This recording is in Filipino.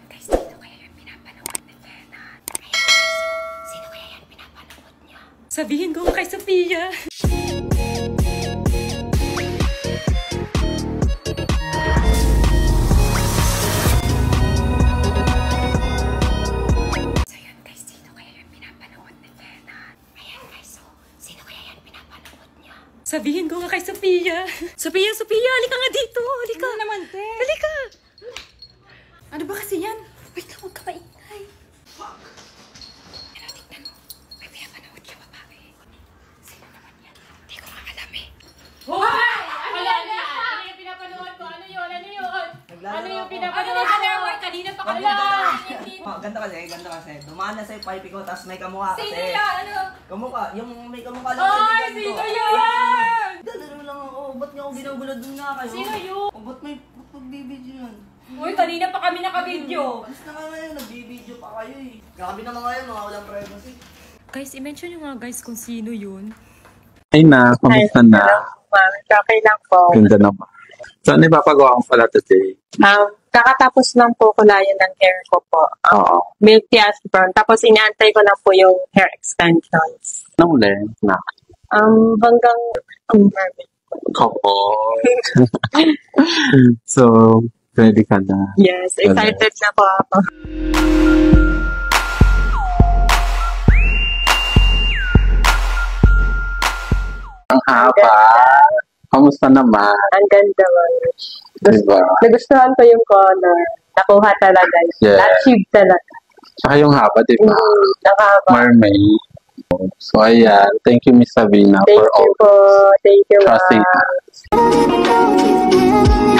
guys, sino kaya yung pinapanood ni Fenat? Ayan guys, sino kaya yung pinapanood niya? Sabihin ko kay Sophia. Sabihin ko nga kay Sophia. Sophia, halika nga dito. Halika. Ano naman, te? Halika. Ano ba kasi yan? Wait lang, huwag ka maingay. Ano, tignan mo. May pinapanood siya babae. Sino naman yan? Hindi ko nga alam eh. Hoy! Ano yung pinapanood ko? Ano yun? Ano yung pinapanood ko? Kanina pa Ala! Ganda kasi. Dumaan na sa'yo pipe ko, tapos may kamukha kasi. Sino yan? Ano? Kamukha, yung may kamukha lang Ay! Sino yun? Dalaro lang ako. Ba't niyo ako ginagulad dun nga kayo? Sino yun? Ba't may pagbibidyo yun? Uy, kanina pa kami nakabidyo. Alis na nga ngayon, nagbibidyo pa kayo eh. Grabe naman ngayon, mga walang privacy. Guys, i-mention nyo nga guys kung sino yun. Ay na, kamusta na? Okay lang po. Ganda naman. Saan ipapagawa ko pala today? Kakatapos lang po kulayan ng hair ko po. Oo. Milky as brown. Tapos inaantay ko lang po yung hair extensions. Anong length na? Hanggang mermaid. Oo. So, ready ka na? Yes, excited na po ako. Ang haba. Kamusta naman? Ang ganda mo. Diba? Nagustuhan ko yung color. Nakuha talaga. Yeah. Na-achieve talaga. Tsaka yung haba, diba? Nakahaba. Mermaid. So, ayan. Thank you, Miss Sabina, Thank for you all po. Thank you, trusting ma'am. us.